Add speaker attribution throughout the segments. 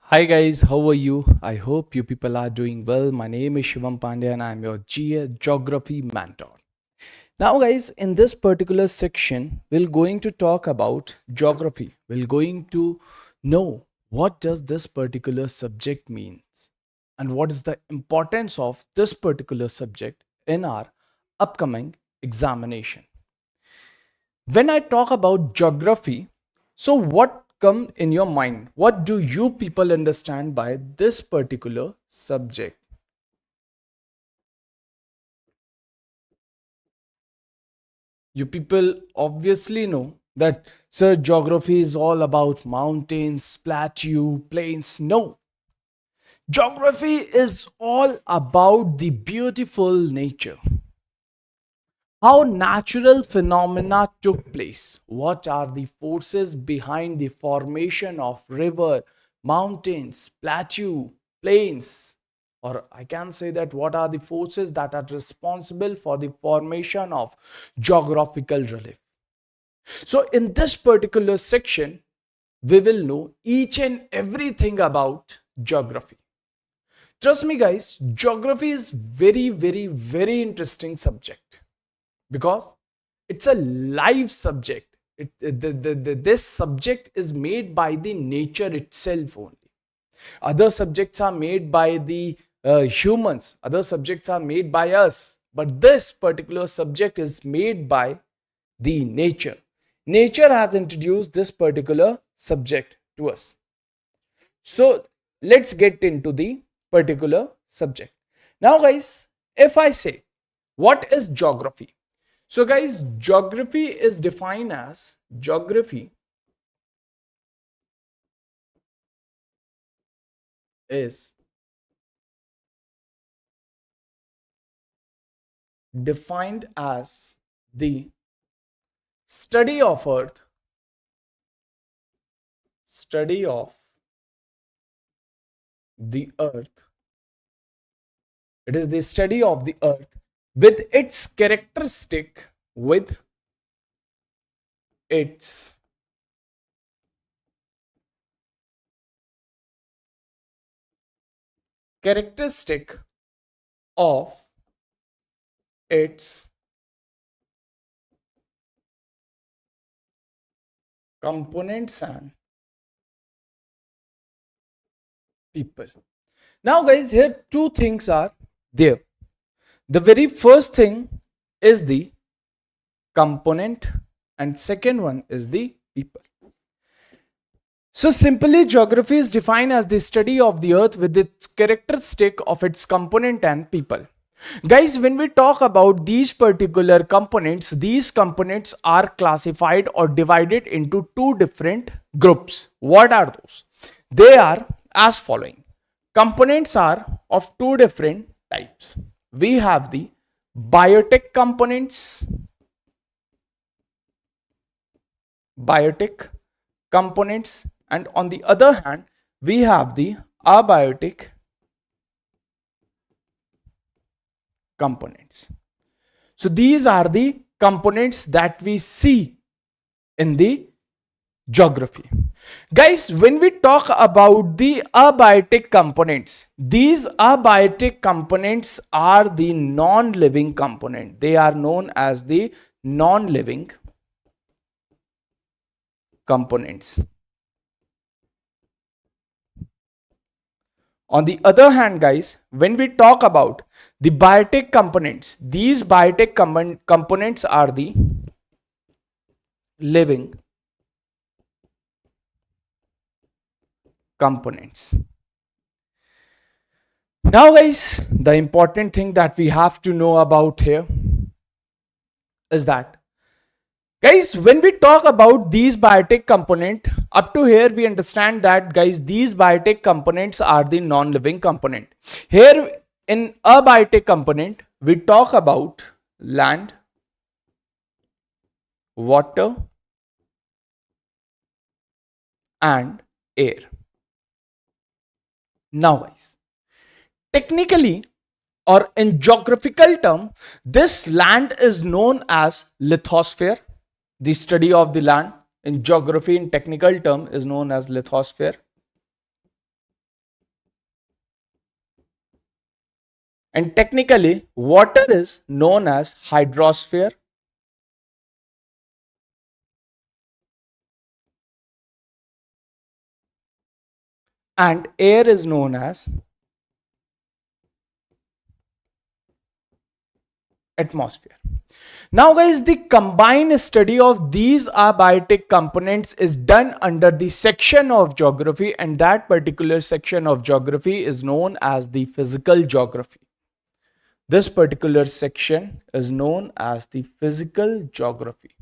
Speaker 1: Hi guys, how are you? I hope you people are doing well. My name is Shivam Pandya and I'm your geography mentor. Now guys, in this particular section, we're going to talk about geography. We're going to know what does this particular subject means and what is the importance of this particular subject in our upcoming examination. When I talk about geography, so what come in your mind? What do you people understand by this particular subject? You people obviously know that, sir, geography is all about mountains, plateau, plains. No, geography is all about the beautiful nature. How natural phenomena took place. What are the forces behind the formation of river, mountains, plateau, plains? Or I can say that what are the forces that are responsible for the formation of geographical relief. So in this particular section, we will know each and everything about geography. Trust me guys, geography is very interesting subject because it's a live subject. This subject is made by the nature itself only. Other subjects are made by the humans, other subjects are made by us, but this particular subject is made by the nature. Nature has introduced this particular subject to us. So let's get into the particular subject. Now guys, if I say what is geography? So guys, geography is defined as geography is defined as the study of earth, study of the earth. It is the study of the earth with its characteristic, with its characteristic of its components and people. Now guys, here two things are there. The very first thing is the component and second one is the people. So simply geography is defined as the study of the earth with its characteristic of its component and people. Guys, when we talk about these particular components, these components are classified or divided into two different groups. What are those? They are as following. Components are of two different types. We have the biotic components, biotic components, and on the other hand, we have the abiotic components. So these are the components that we see in the geography. Guys, when we talk about the abiotic components, these abiotic components are the non-living component. They are known as the non-living components. On the other hand, guys, when we talk about the biotic components, these biotic components are the living components. Now guys, the important thing that we have to know about here is that, guys, when we talk about these biotic component, up to here we understand that, guys, these biotic components are the non-living component. Here in a biotic component, we talk about land, water, and air. Now guys, technically or in geographical term, this land is known as lithosphere. The study of the land in geography in technical term is known as lithosphere. And technically, water is known as hydrosphere, and air is known as atmosphere. Now guys, the combined study of these abiotic components is done under the section of geography, and that particular section of geography is known as the physical geography. This particular section is known as the physical geography.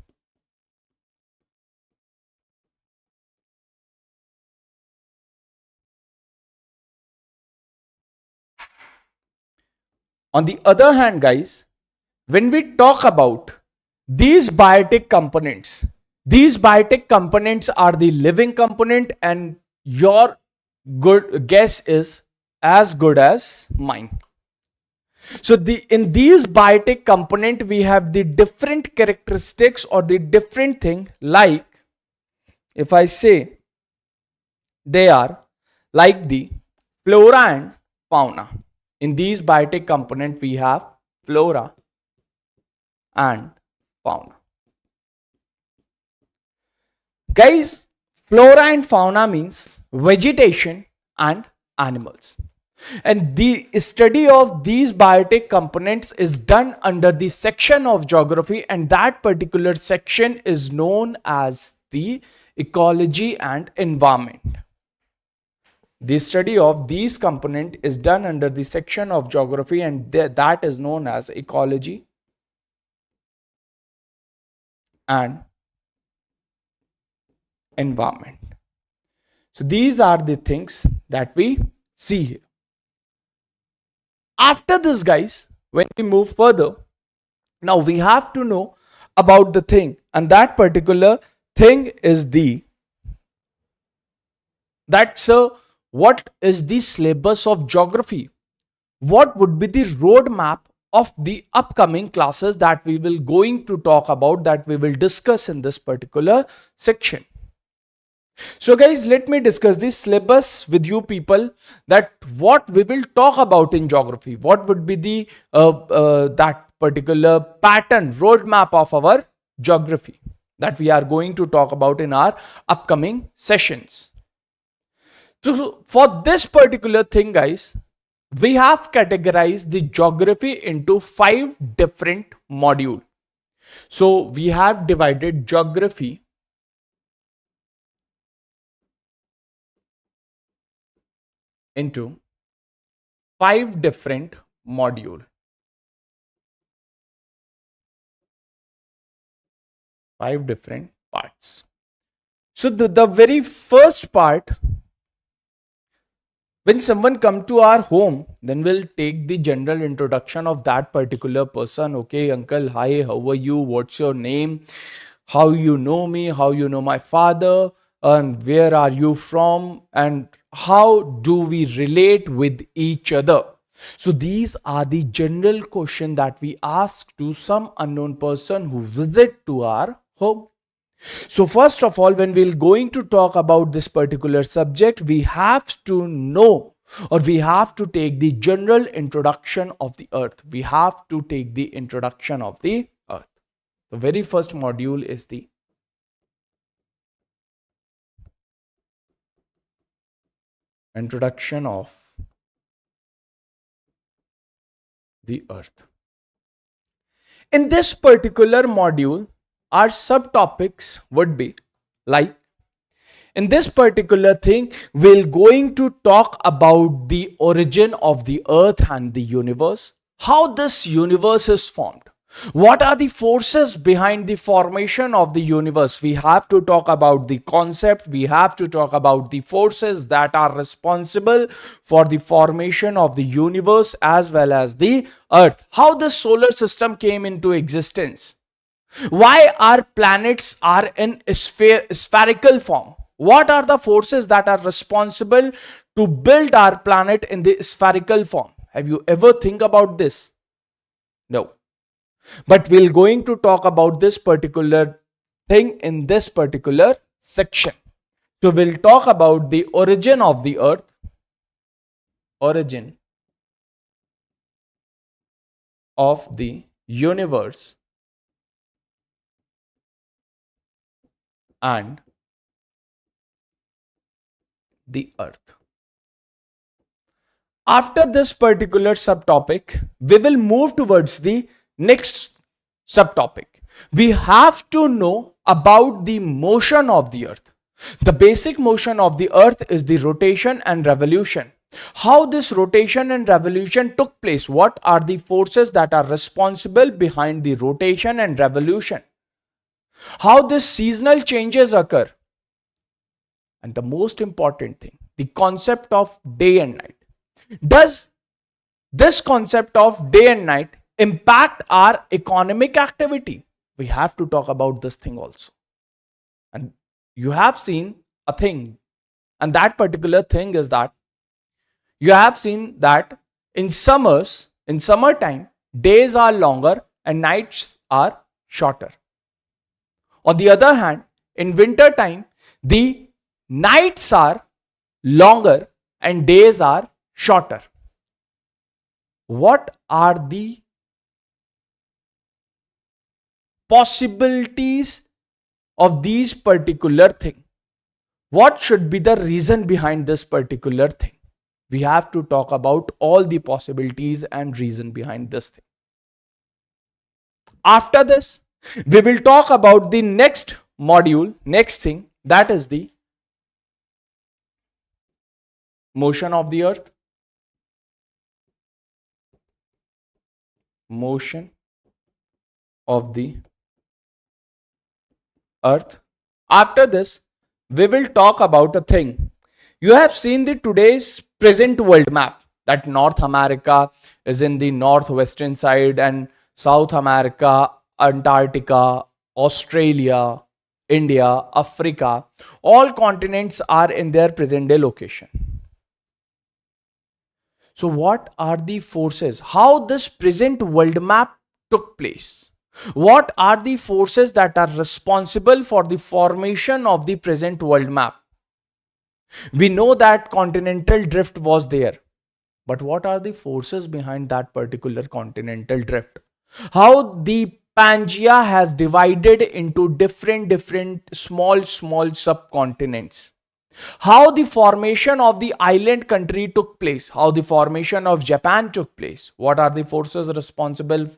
Speaker 1: On the other hand, guys, when we talk about these biotic components are the living component, and your good guess is as good as mine. So in these biotic component, we have the different characteristics or the different thing, like if I say they are like the flora and fauna. In these biotic component, we have flora and fauna. Guys, flora and fauna means vegetation and animals. And the study of these biotic components is done under the section of geography, and that particular section is known as the ecology and environment. The study of these components is done under the section of geography, and that is known as ecology and environment. So these are the things that we see here. After this, guys, when we move further, now we have to know about the thing, and that particular thing is what is the syllabus of geography? What would be the roadmap of the upcoming classes that we will going to talk about, that we will discuss in this particular section? So guys, let me discuss this syllabus with you people, that what we will talk about in geography. What would be the that particular pattern, roadmap of our geography that we are going to talk about in our upcoming sessions. So for this particular thing, guys, we have categorized the geography into 5 different modules. So we have divided geography into 5 different modules. 5 different parts. So the very first part, when someone come to our home, then we'll take the general introduction of that particular person. Okay, uncle, hi, how are you? What's your name? How you know me? How you know my father? And where are you from? And how do we relate with each other? So these are the general questions that we ask to some unknown person who visit to our home. So first of all, when we're going to talk about this particular subject, we have to know, or we have to take the general introduction of the earth. We have to take the introduction of the earth. The very first module is the introduction of the earth. In this particular module, our subtopics would be like, in this particular thing, we're going to talk about the origin of the earth and the universe, how this universe is formed. What are the forces behind the formation of the universe? We have to talk about the concept. We have to talk about the forces that are responsible for the formation of the universe as well as the earth. How the solar system came into existence. Why our planets are in spherical form. What are the forces that are responsible to build our planet in the spherical form? Have you ever think about this? No. But we're going to talk about this particular thing in this particular section. So we'll talk about the origin of the earth, origin of the universe and the earth. After this particular subtopic, we will move towards the next subtopic. We have to know about the motion of the earth. The basic motion of the earth is the rotation and revolution. How this rotation and revolution took place, what are the forces that are responsible behind the rotation and revolution, how these seasonal changes occur, and the most important thing, the concept of day and night. Does this concept of day and night impact our economic activity? We have to talk about this thing also. And you have seen a thing, and that particular thing is that you have seen that in summertime, days are longer and nights are shorter. On the other hand, in winter time, the nights are longer and days are shorter. What are the possibilities of these particular thing? What should be the reason behind this particular thing? We have to talk about all the possibilities and reason behind this thing. After this, we will talk about the next module, next thing, that is the motion of the earth. Motion of the earth. After this, we will talk about a thing. You have seen the today's present world map, that North America is in the northwestern side and South America, Antarctica, Australia, India, Africa, all continents are in their present day location. So what are the forces? How this present world map took place? What are the forces that are responsible for the formation of the present world map? We know that continental drift was there, but what are the forces behind that particular continental drift? How the Pangea has divided into different small subcontinents. How the formation of the island country took place, how the formation of Japan took place, what are the forces responsible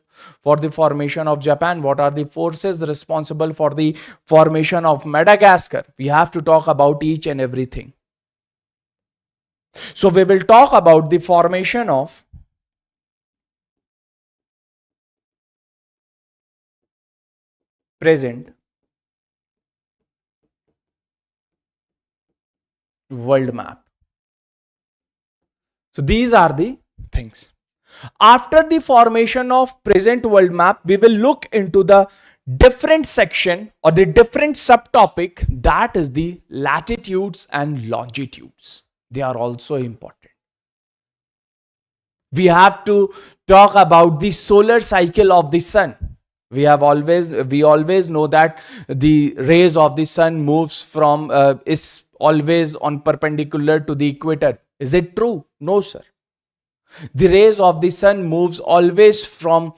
Speaker 1: for the formation of Japan, what are the forces responsible for the formation of Madagascar. We have to talk about each and everything. So we will talk about the formation of present world map. So these are the things. After the formation of present world map, we will look into the different section or the different subtopic, that is the latitudes and longitudes. They are also important. We have to talk about the solar cycle of the sun. We always know that the rays of the sun moves from is always on perpendicular to the equator. Is it true? No, sir. The rays of the sun moves always from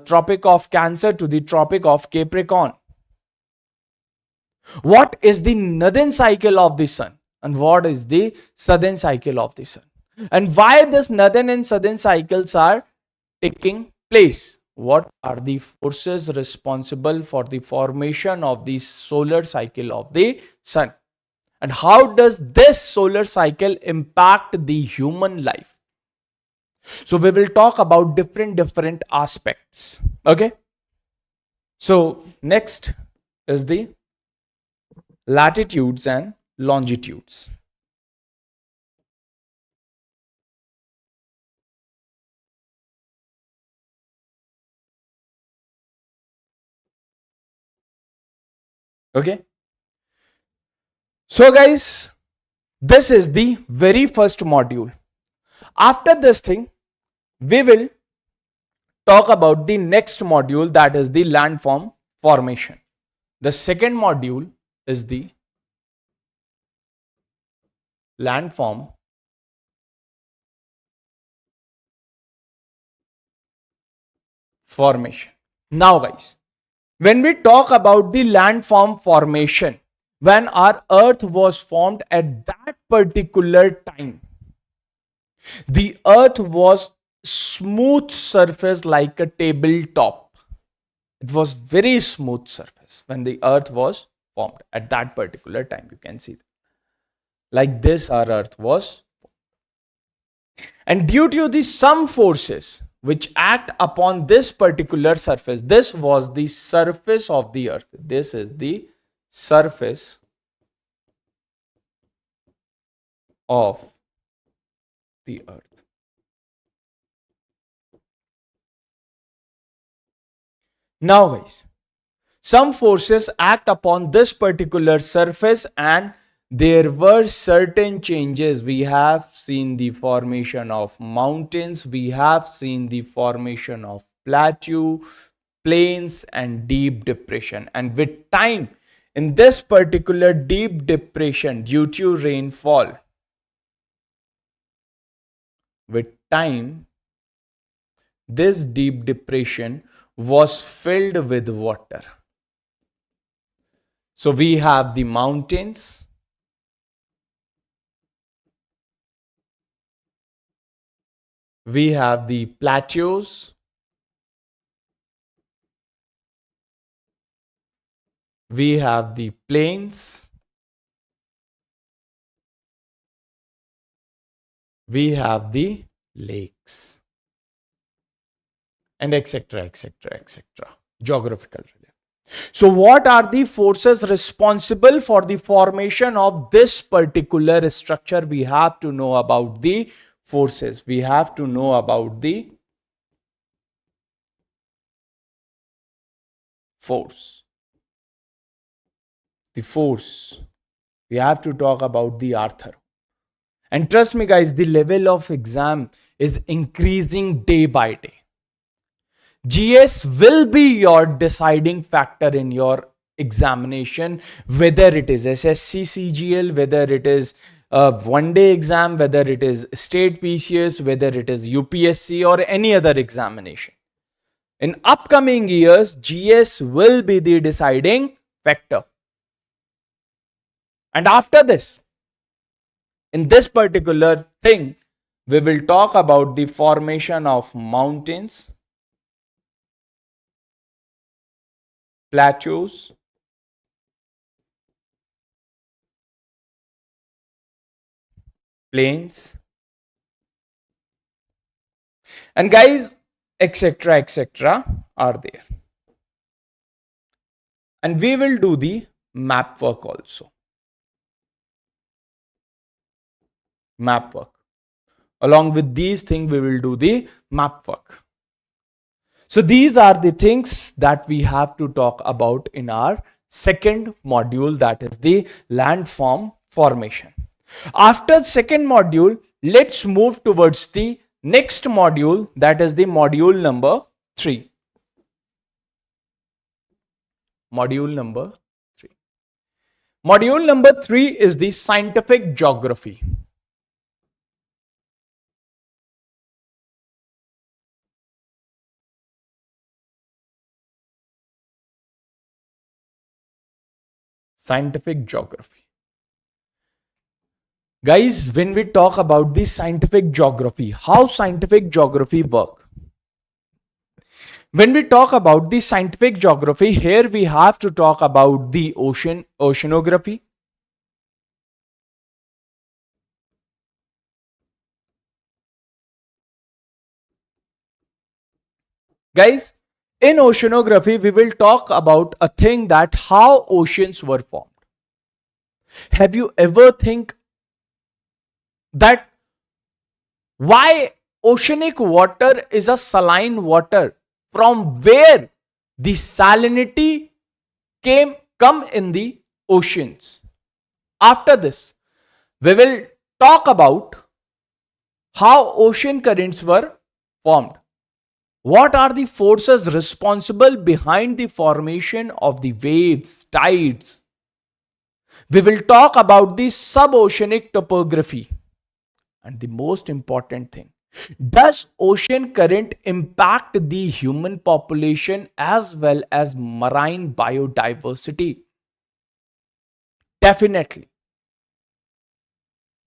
Speaker 1: Tropic of Cancer to the Tropic of Capricorn. What is the northern cycle of the sun and what is the southern cycle of the sun? And why this northern and southern cycles are taking place? What are the forces responsible for the formation of the solar cycle of the sun? And how does this solar cycle impact the human life? So we will talk about different aspects. Okay. So next is the latitudes and longitudes. Okay. So guys, this is the very first module. After this thing, we will talk about the next module, that is the landform formation. The second module is the landform formation. Now guys, when we talk about the landform formation, when our earth was formed at that particular time, the earth was smooth surface like a tabletop. It was very smooth surface when the earth was formed at that particular time. You can see that. Like this our earth was. And due to the some forces which act upon this particular surface, this was the surface of the earth. This is the surface of the earth. Now guys, some forces act upon this particular surface and there were certain changes. We have seen the formation of mountains, we have seen the formation of plateau, plains and deep depression. And with time, in this particular deep depression due to rainfall, with time, this deep depression was filled with water. So we have the mountains, we have the plateaus, we have the plains, we have the lakes, and etc., etc., etc. Geographical relief. So what are the forces responsible for the formation of this particular structure? We have to know about the forces. We have to know about the force. The force. We have to talk about the Arthur. And trust me guys, the level of exam is increasing day by day. GS will be your deciding factor in your examination, whether it is SSC CGL, whether it is a one-day exam, whether it is state PCS, whether it is UPSC or any other examination. In upcoming years, GS will be the deciding factor. And after this, in this particular thing, we will talk about the formation of mountains, plateaus, plains, and guys, etc., etc. are there. And we will do the map work also. Map work. Along with these things, we will do the map work. So these are the things that we have to talk about in our second module, that is the landform formation. After second module, let's move towards the next module, that is the module number 3. Module number 3. Module number 3 is the scientific geography. Scientific geography. Guys, when we talk about the scientific geography, how scientific geography work? When we talk about the scientific geography, here we have to talk about the oceanography. Guys, in oceanography, we will talk about a thing that how oceans were formed. Have you ever think that why oceanic water is a saline water? From where the salinity come in the oceans? After this, we will talk about how ocean currents were formed. What are the forces responsible behind the formation of the waves, tides? We will talk about the sub-oceanic topography. And the most important thing, Does ocean current impact the human population as well as marine biodiversity? Definitely.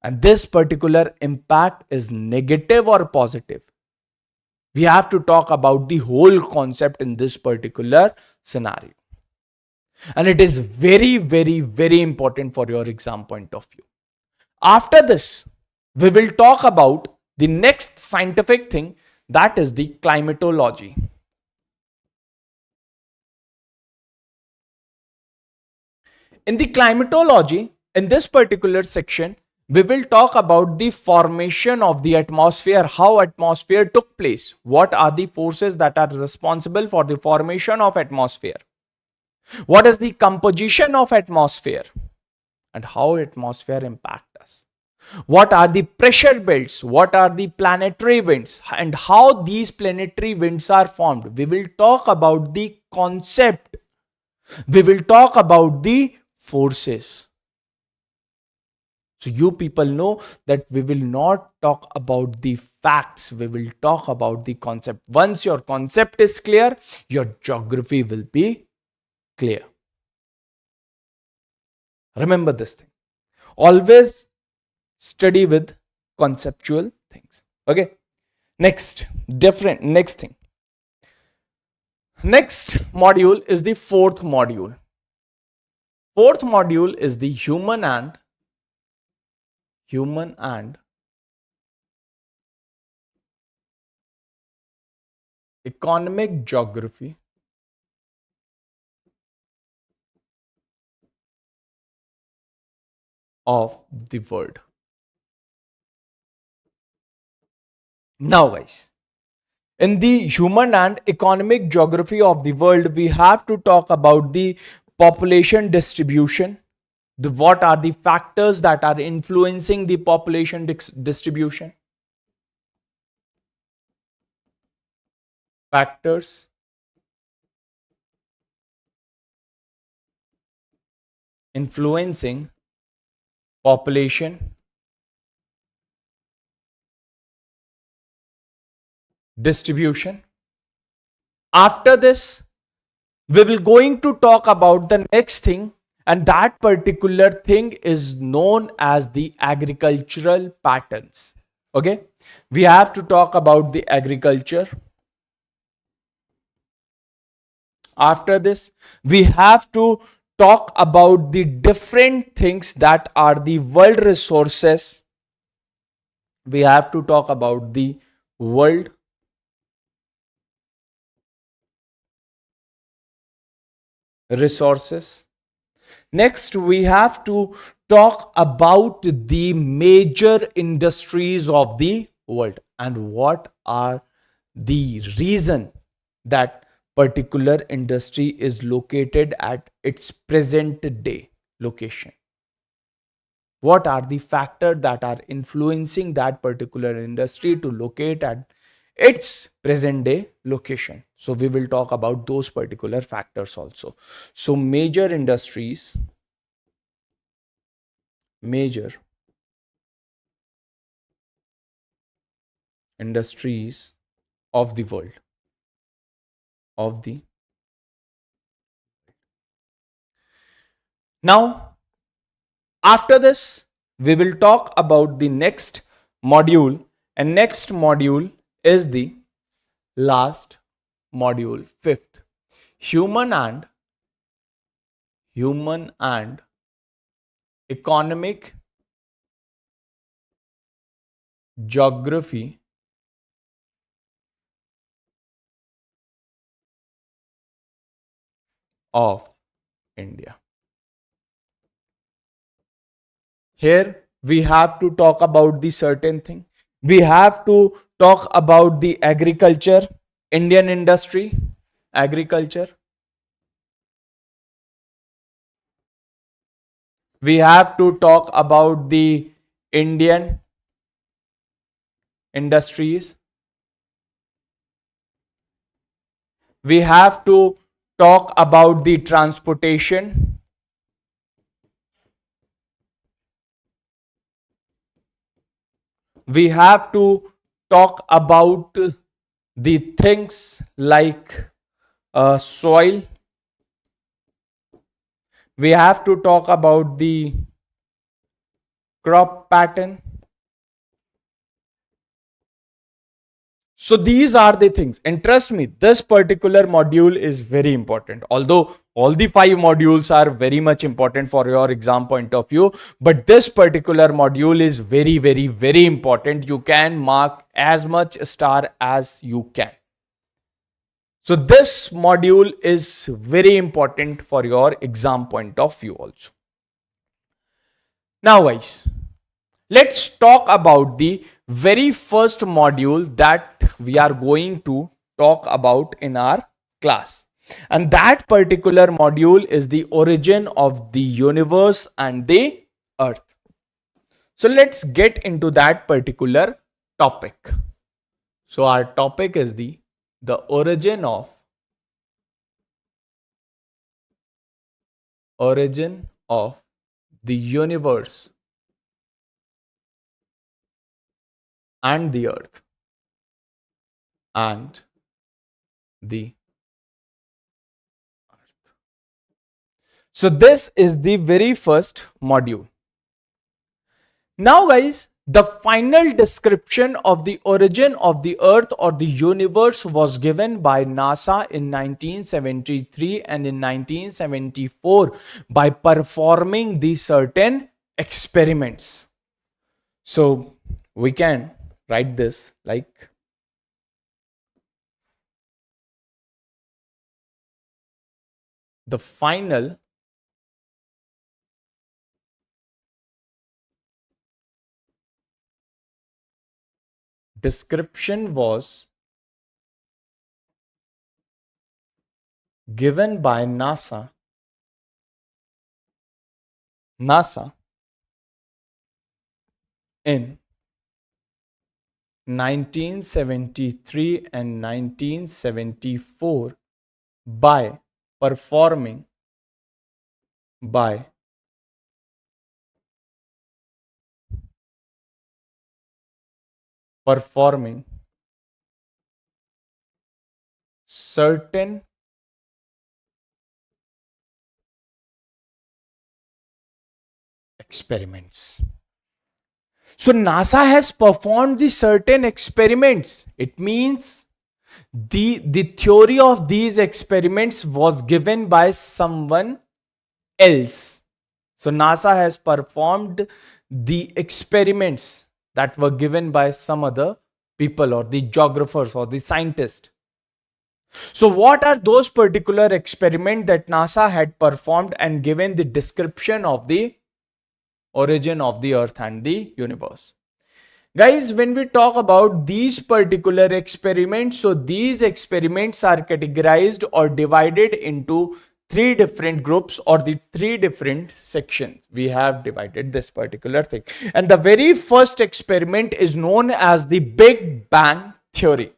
Speaker 1: And this particular impact is negative or positive. We have to talk about the whole concept in this particular scenario. And it is very, very, very important for your exam point of view. After this, we will talk about the next scientific thing, that is the climatology. In the climatology, in this particular section, we will talk about the formation of the atmosphere, how atmosphere took place, what are the forces that are responsible for the formation of atmosphere, what is the composition of atmosphere, and how atmosphere impact us. What are the pressure belts? What are the planetary winds? And how these planetary winds are formed? We will talk about the concept. We will talk about the forces. So you people know that we will not talk about the facts. We will talk about the concept. Once your concept is clear, your geography will be clear. Remember this thing. Always study with conceptual things. Okay. Next thing. Next module is the fourth module. Fourth module is the human and economic geography of the world. Now guys, in the human and economic geography of the world, we have to talk about the population distribution. What are the factors that are influencing the population distribution? Factors influencing population distribution. After this, we will going to talk about the next thing, and that particular thing is known as the agricultural patterns. Okay, we have to talk about the agriculture. After this, we have to talk about the different things that are the world resources. We have to talk about the world resources. Next, we have to talk about the major industries of the world and what are the reason that particular industry is located at its present day location. What are the factors that are influencing that particular industry to locate at its present day location? So we will talk about those particular factors also. So major industries of the world, of the now after this we will talk about the next module, and next module is the last module, fifth, human and economic geography of India. Here we have to talk about the certain thing. We have to talk about the agriculture, Indian industry, agriculture. We have to talk about the Indian industries. We have to talk about the transportation. We have to talk about the things like soil. We have to talk about the crop pattern. So these are the things, and trust me, this particular module is very important. Although all the 5 modules are very much important for your exam point of view, but this particular module is very, very, very important. You can mark as much star as you can. So this module is very important for your exam point of view also. Now guys, let's talk about the very first module that we are going to talk about in our class. And that particular module is the origin of the universe and the earth. So let's get into that particular topic. So our topic is the origin of the universe and the earth and the earth. So this is the very first module. Now guys, the final description of the origin of the earth or the universe was given by NASA in 1973 and in 1974 by performing the certain experiments. So we can write this like the final description was given by NASA in 1973 and 1974 by performing certain experiments. So NASA has performed the certain experiments. It means the theory of these experiments was given by someone else. So NASA has performed the experiments that were given by some other people or the geographers or the scientists. So what are those particular experiments that NASA had performed and given the description of the origin of the earth and the universe? Guys, when we talk about these particular experiments, so these experiments are categorized or divided into 3 different groups or the 3 different sections. We have divided this particular thing. And the very first experiment is known as the Big Bang theory.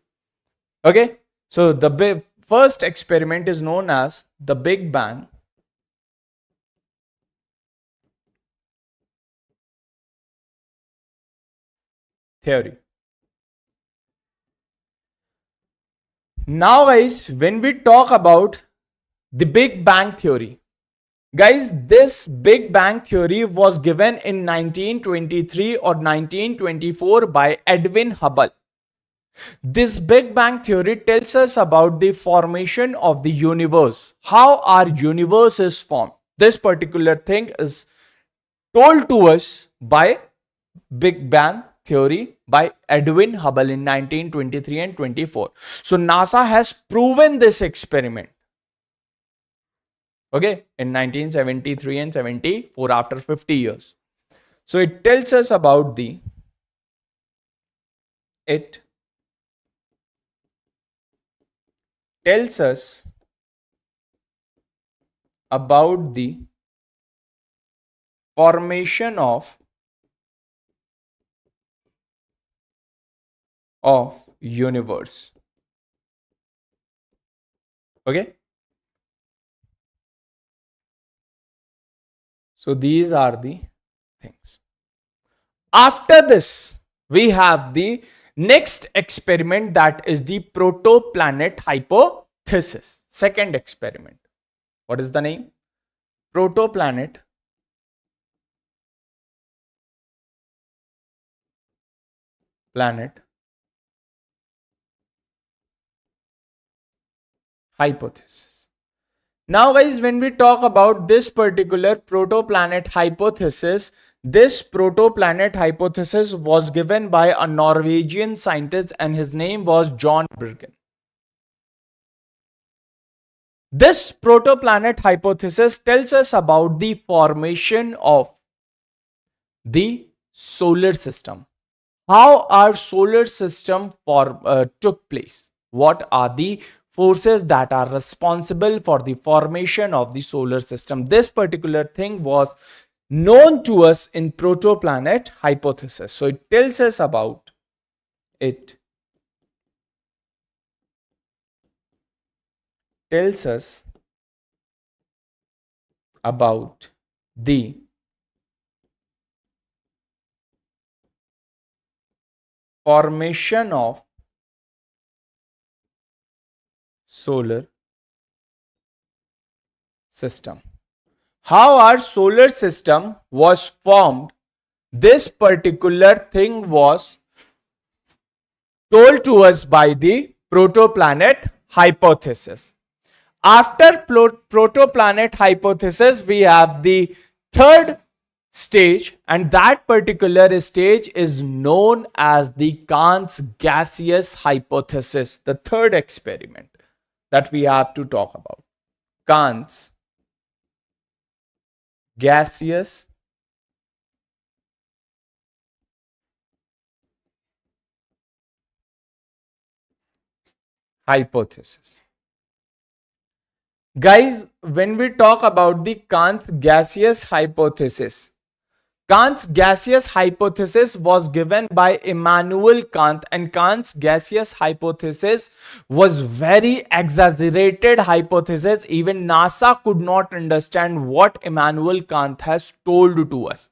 Speaker 1: Okay. So the first experiment is known as the Big Bang theory. Now guys, when we talk about the Big Bang theory, guys, this Big Bang theory was given in 1923 or 1924 by Edwin Hubble. This Big Bang theory tells us about the formation of the universe, how our universe is formed. This particular thing is told to us by Big Bang theory by Edwin Hubble in 1923 and 24. So NASA has proven this experiment. Okay, in 1973 and 74 after 50 years. So it tells us about the formation of universe. Okay. So these are the things. After this, we have the Next experiment, that is the protoplanet hypothesis. Second experiment. What is the name? Protoplanet hypothesis. Now guys, when we talk about this particular protoplanet hypothesis, this protoplanet hypothesis was given by a Norwegian scientist and his name was John Bergen. This protoplanet hypothesis tells us about the formation of the solar system. How our solar system took place? What are the forces that are responsible for the formation of the solar system? This particular thing was known to us in protoplanet hypothesis. So it tells us about the formation of solar system. How our solar system was formed, this particular thing was told to us by the protoplanet hypothesis. After protoplanet hypothesis, we have the third stage, and that particular stage is known as the Kahn's gaseous hypothesis. The third experiment that we have to talk about, Kahn's gaseous hypothesis. Guys, when we talk about the Kahn's gaseous hypothesis, Kahn's gaseous hypothesis was given by Immanuel Kant, and Kahn's gaseous hypothesis was very exaggerated hypothesis. Even NASA could not understand what Immanuel Kant has told to us.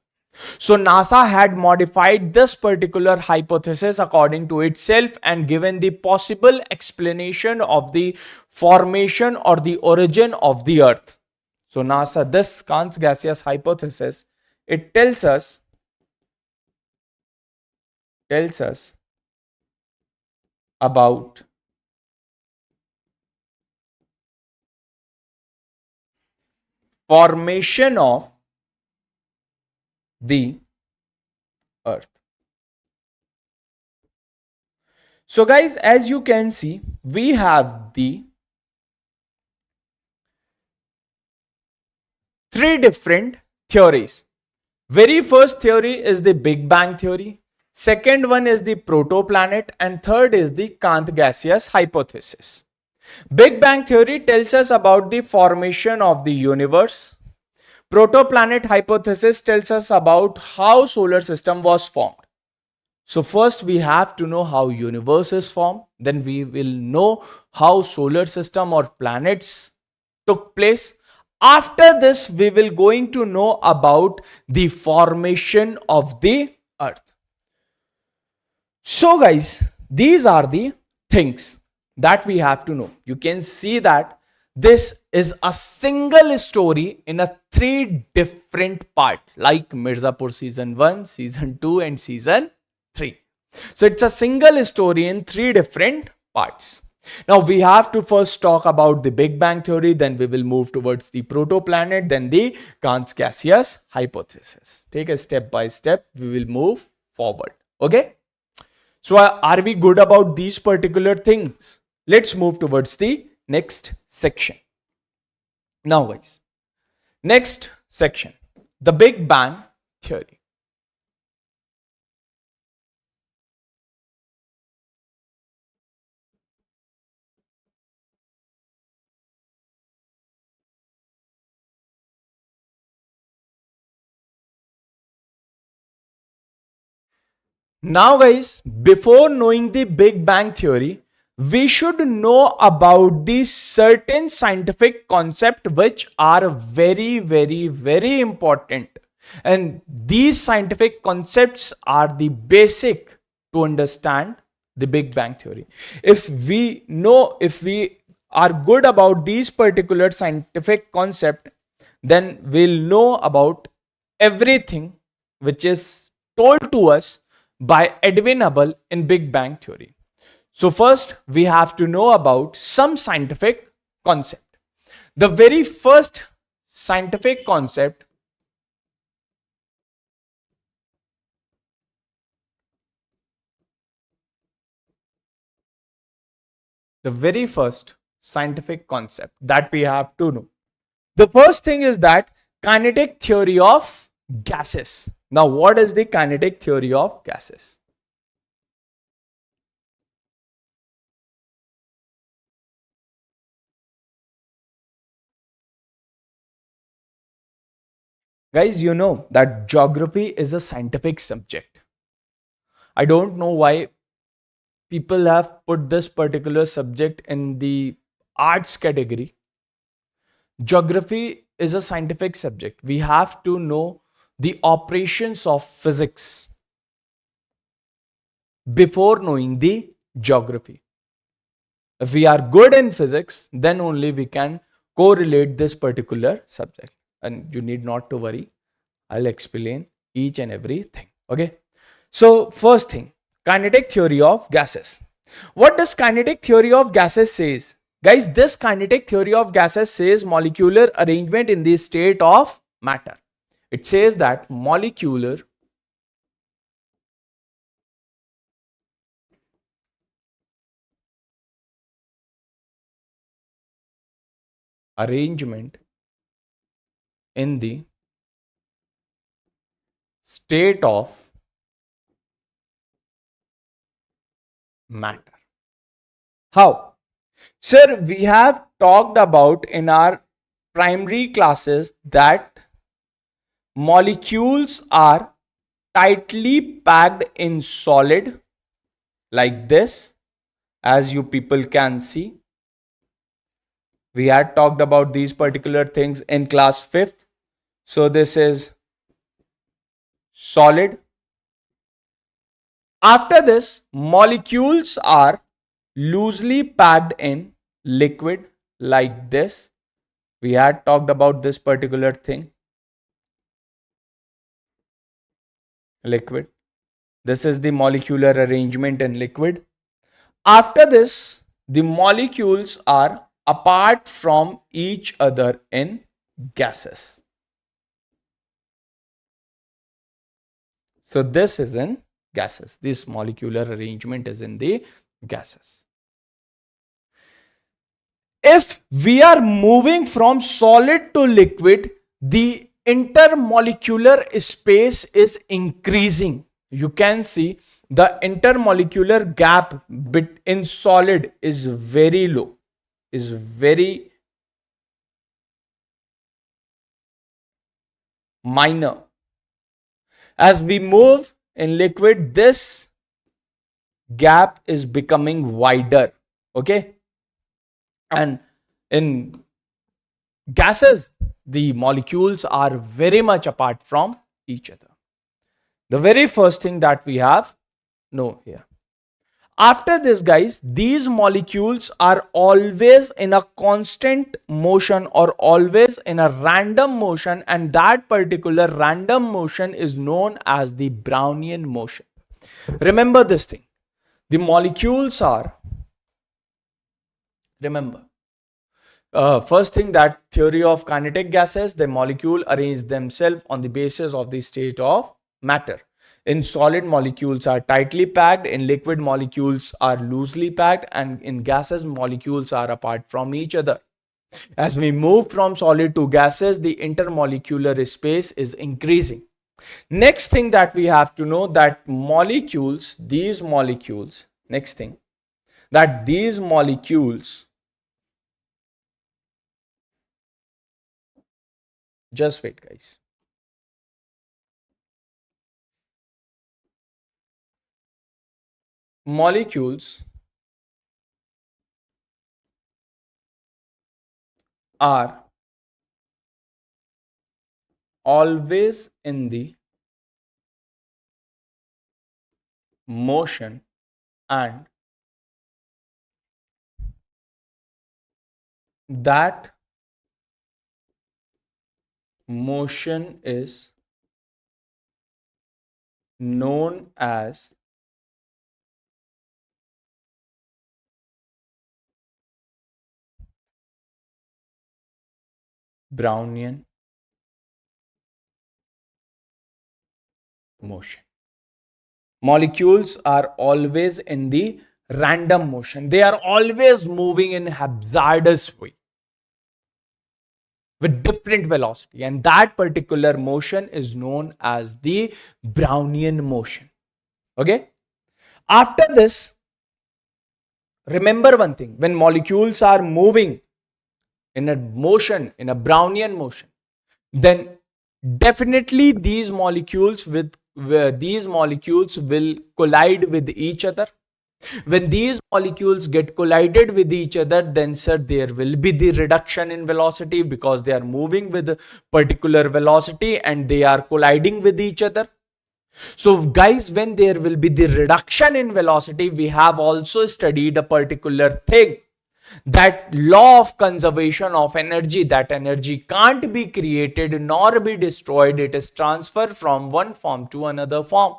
Speaker 1: So NASA had modified this particular hypothesis according to itself and given the possible explanation of the formation or the origin of the Earth. So NASA, this Kahn's gaseous hypothesis, it tells us about formation of the Earth. So guys, as you can see, we have the three different theories. Very first theory is the Big Bang theory. Second one is the protoplanet, and third is the Kahn's gaseous hypothesis. Big Bang theory tells us about the formation of the universe. Protoplanet hypothesis tells us about how solar system was formed. So first we have to know how universe is formed, then we will know how solar system or planets took place. After this, we will going to know about the formation of the Earth. So guys, these are the things that we have to know. You can see that this is a single story in a three different part, like Mirzapur season 1, season 2 and season 3. So it's a single story in three different parts. Now we have to first talk about the Big Bang theory, then we will move towards the protoplanet, then the Kahn's gaseous hypothesis. Take a step by step, we will move forward. Okay? So are we good about these particular things? Let's move towards the next section. Now guys, next section, the Big Bang theory. Now guys, before knowing the Big Bang theory, we should know about the certain scientific concept which are very, very, very important. And these scientific concepts are the basic to understand the Big Bang Theory. If we are good about these particular scientific concept, then we'll know about everything which is told to us by Edwin Hubble in Big Bang Theory. So first we have to know about some scientific concept. The very first scientific concept, the very first scientific concept that we have to know. The first thing is that kinetic theory of gases. Now, what is the kinetic theory of gases? Guys, you know that geography is a scientific subject. I don't know why people have put this particular subject in the arts category. Geography is a scientific subject. We have to know the operations of physics before knowing the geography. If we are good in physics, then only we can correlate this particular subject. And you need not to worry. I'll explain each and everything. Okay. So first thing, kinetic theory of gases. What does kinetic theory of gases says? Guys, this kinetic theory of gases says molecular arrangement in the state of matter. It says that molecular arrangement in the state of matter. How? Sir, we have talked about in our primary classes that molecules are tightly packed in solid like this, as you people can see. We had talked about these particular things in class 5th. So this is solid. After this, molecules are loosely packed in liquid like this. We had talked about this particular thing. Liquid. This is the molecular arrangement in liquid. After this, the molecules are apart from each other in gases. So this is in gases. This molecular arrangement is in the gases. If we are moving from solid to liquid, the intermolecular space is increasing. You can see the intermolecular gap in solid is very low, is very minor. As we move in liquid, this gap is becoming wider. Okay. And in gases, the molecules are very much apart from each other. The very first thing that we have know here. After this, guys, these molecules are always in a constant motion or always in a random motion, and that particular random motion is known as the Brownian motion. Remember this thing. The molecules are, remember, first thing, that theory of kinetic gases, the molecule arrange themselves on the basis of the state of matter. In solid, molecules are tightly packed, in liquid, molecules are loosely packed, and in gases, molecules are apart from each other. As we move from solid to gases, the intermolecular space is increasing. Next thing that we have to know, that molecules, these molecules, next thing, that these molecules, just wait guys. Molecules are always in the motion and that motion is known as Brownian motion. Molecules are always in the random motion. They are always moving in hazardous way with different velocity, and that particular motion is known as the Brownian motion. Okay. After this, remember one thing: when molecules are moving in a motion, in a Brownian motion, then definitely these molecules will collide with each other. When these molecules get collided with each other, then sir, there will be the reduction in velocity, because they are moving with a particular velocity and they are colliding with each other. So guys, when there will be the reduction in velocity, we have also studied a particular thing, that law of conservation of energy, that energy can't be created nor be destroyed, it is transferred from one form to another form.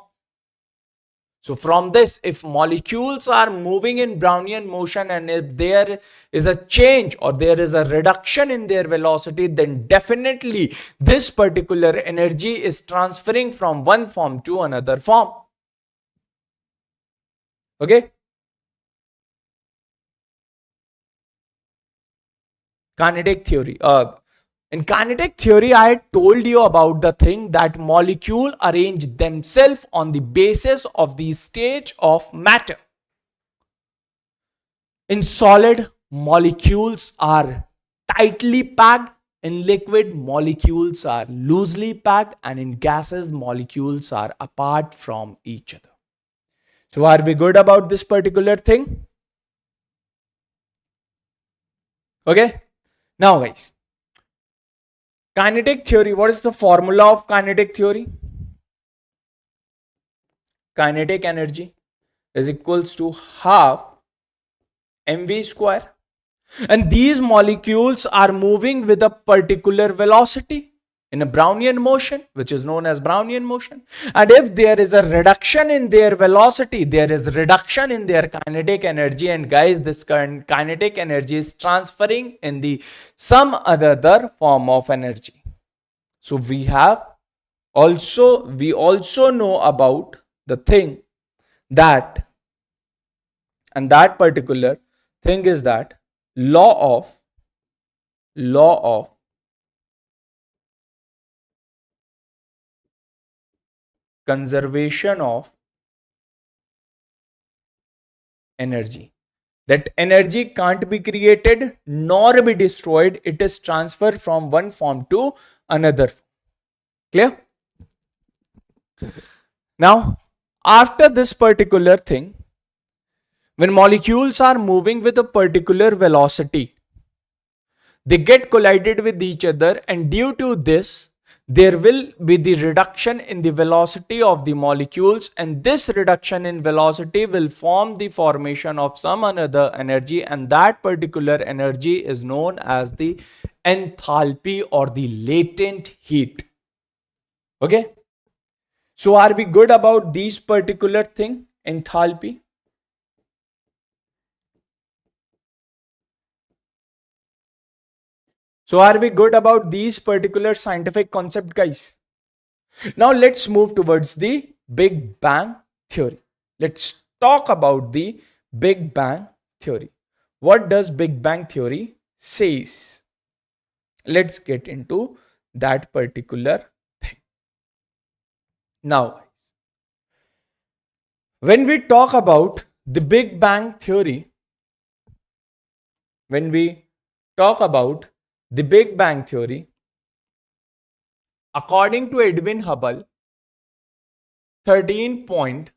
Speaker 1: So from this, if molecules are moving in Brownian motion and if there is a change or there is a reduction in their velocity, then definitely this particular energy is transferring from one form to another form. Okay. Kinetic theory. In kinetic theory, I told you about the thing that molecule arrange themselves on the basis of the stage of matter. In solid, molecules are tightly packed. In liquid, molecules are loosely packed, and in gases, molecules are apart from each other. So are we good about this particular thing? Okay. Now guys, kinetic theory, what is the formula of kinetic theory? Kinetic energy is equals to half mv square, and these molecules are moving with a particular velocity in a Brownian motion, which is known as Brownian motion. And if there is a reduction in their velocity, there is reduction in their kinetic energy, and guys, this current kinetic energy is transferring in the some other form of energy. So we also know about the thing that, and that particular thing is that law of conservation of energy, that energy can't be created nor be destroyed, it is transferred from one form to another. Clear? Now, after this particular thing, when molecules are moving with a particular velocity, they get collided with each other, and due to this, there will be the reduction in the velocity of the molecules, and this reduction in velocity will form the formation of some another energy, and that particular energy is known as the enthalpy or the latent heat. Okay. So are we good about these particular thing, enthalpy? So are we good about these particular scientific concept, guys? Now let's move towards the Big Bang theory. Let's talk about the Big Bang theory. What does Big Bang theory says? Let's get into that particular thing. Now, when we talk about the Big Bang theory, when we talk about the Big Bang theory, according to Edwin Hubble, 13 point,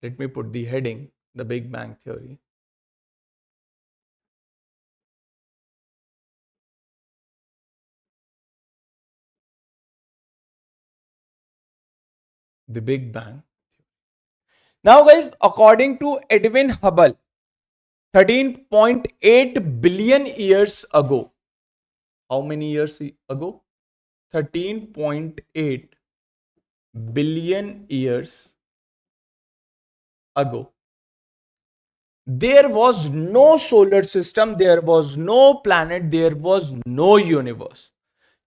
Speaker 1: let me put the heading, the Big Bang theory. The Big Bang. Now guys, according to Edwin Hubble, 13.8 billion years ago, how many years ago? 13.8 billion years ago, there was no solar system, there was no planet, there was no universe.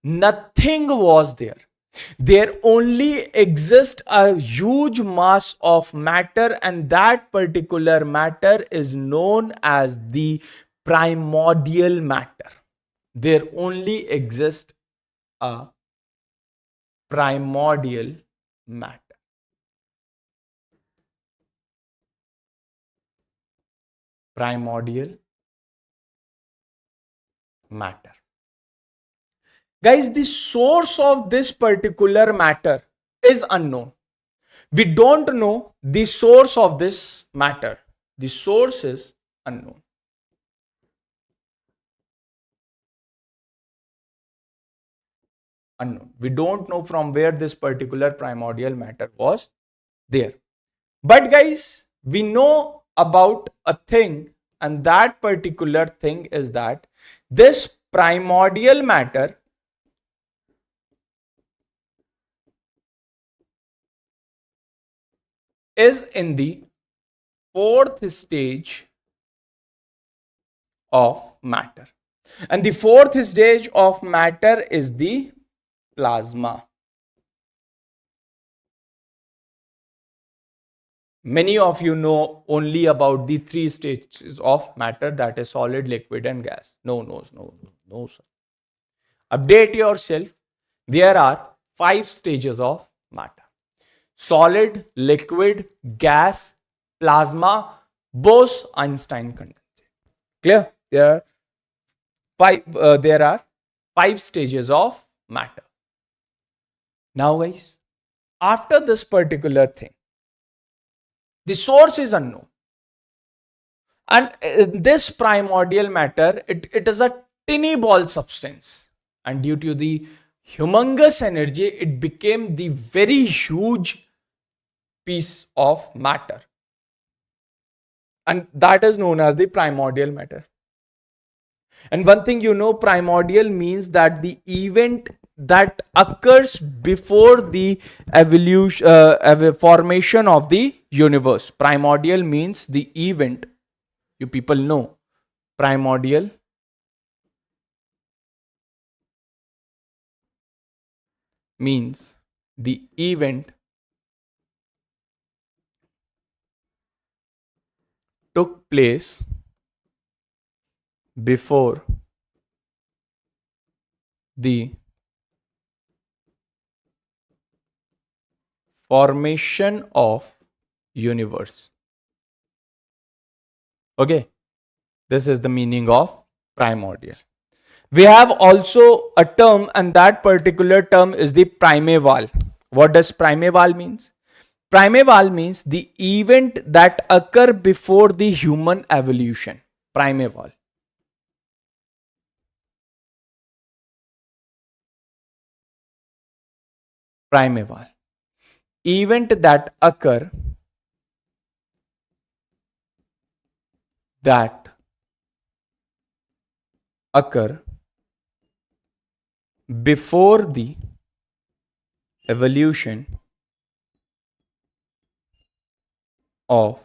Speaker 1: Nothing was there. There only exists a huge mass of matter, and that particular matter is known as the primordial matter. There only exists a primordial matter. Primordial matter. Guys, the source of this particular matter is unknown. We don't know the source of this matter. The source is unknown. Unknown. We don't know from where this particular primordial matter was there. But guys, we know about a thing, and that particular thing is that this primordial matter is in the fourth stage of matter. And the fourth stage of matter is the plasma. Many of you know only about the three stages of matter, that is solid, liquid and gas. No, sir. Update yourself. There are 5 stages of matter: solid, liquid, gas, plasma, Bose-Einstein condensate. Clear? There are 5 stages of matter. Now guys, after this particular thing, the source is unknown, and this primordial matter, it is a tiny ball substance, and due to the humongous energy, it became the very huge piece of matter, and that is known as the primordial matter. And one thing you know, primordial means that the event that occurs before the evolution, formation of the universe. Primordial means the event. You people know primordial means the event took place before the formation of universe. Okay, this is the meaning of primordial. We have also a term, and that particular term is the primeval. What does primeval means? Primeval means the event that occur before the human evolution. Primeval. Primeval. Event that occur before the evolution of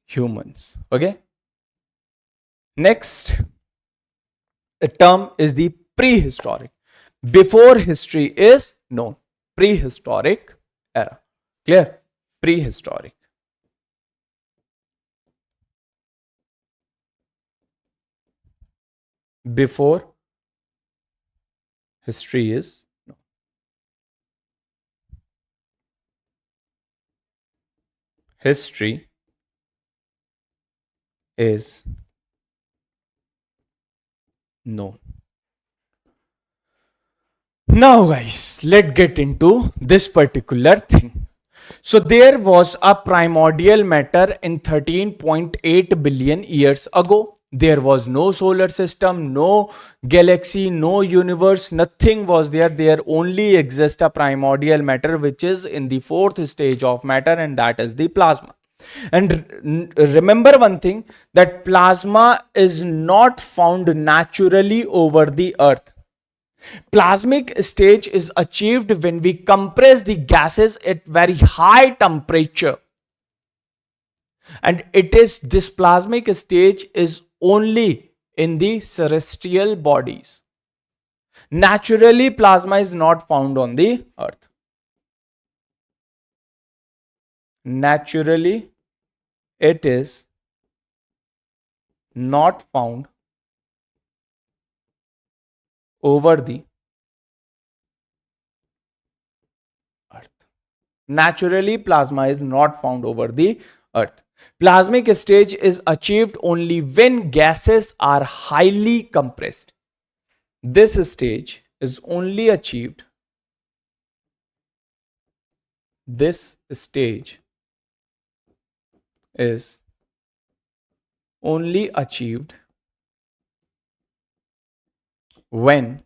Speaker 1: humans. Okay. Next, the term is the prehistoric. Before history is known. Prehistoric era. Clear? Prehistoric. Before history is known. History is known. Now guys, let's get into this particular thing. So there was a primordial matter in 13.8 billion years ago. There was no solar system, no galaxy, no universe, nothing was there. There only exists a primordial matter which is in the fourth stage of matter, and that is the plasma. And remember one thing, that plasma is not found naturally over the earth. Plasmic stage is achieved when we compress the gases at very high temperature. And it is this plasmic stage is only in the celestial bodies. Naturally, plasma is not found on the earth. Naturally, it is not found over the earth. Naturally, plasma is not found over the earth. Plasmic stage is achieved only when gases are highly compressed. This stage is only achieved. This stage is only achieved when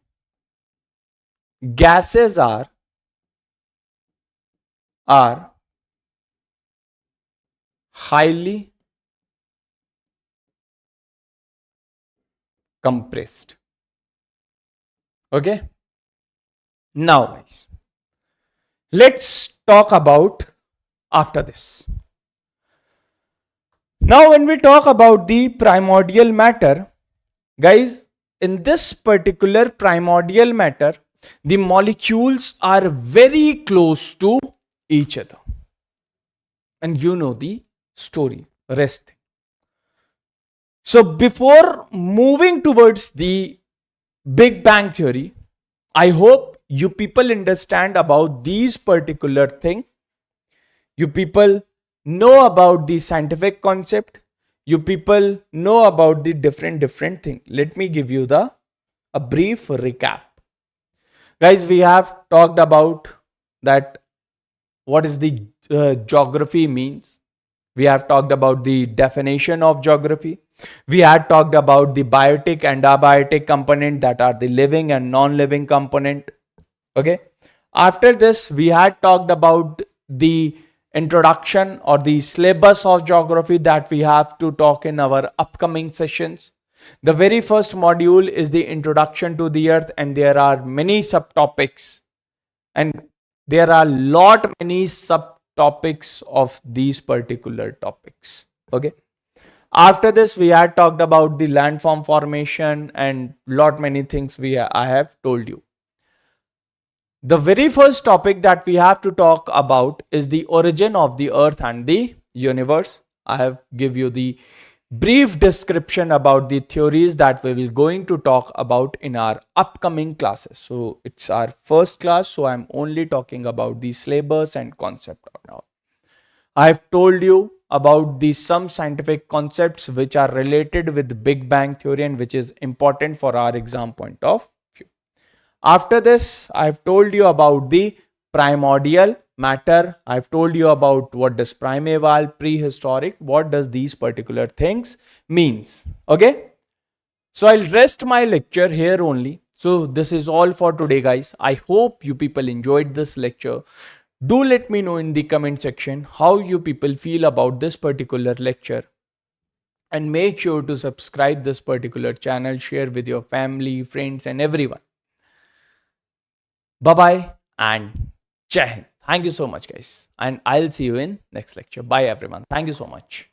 Speaker 1: gases are highly compressed. Okay. Now guys, let's talk about after this. Now when we talk about the primordial matter, guys, in this particular primordial matter, the molecules are very close to each other. And you know the story, rest. So before moving towards the Big Bang Theory, I hope you people understand about these particular thing. You people know about the scientific concept. You people know about the different thing. Let me give you a brief recap. Guys, we have talked about that what is the geography means. We have talked about the definition of geography. We had talked about the biotic and abiotic component, that are the living and non-living component. Okay. After this, we had talked about the introduction or the syllabus of geography that we have to talk in our upcoming sessions. The very first module is the introduction to the earth, and there are many subtopics, and there are many subtopics of these particular topics. Okay. After this, we had talked about the landform formation and many things I have told you. The very first topic that we have to talk about is the origin of the earth and the universe. I have give you the brief description about the theories that we will going to talk about in our upcoming classes. So it's our first class, so I'm only talking about the syllabus and concept now. I have told you about some scientific concepts which are related with Big Bang Theory and which is important for our exam point of view. After this, I've told you about the primordial matter. I've told you about what does primeval, prehistoric, what does these particular things means. Okay. So I'll rest my lecture here only. So this is all for today, guys. I hope you people enjoyed this lecture. Do let me know in the comment section how you people feel about this particular lecture. And make sure to subscribe this particular channel, share with your family, friends and everyone. Bye-bye and Jai Hind. Thank you so much, guys. And I'll see you in next lecture. Bye, everyone. Thank you so much.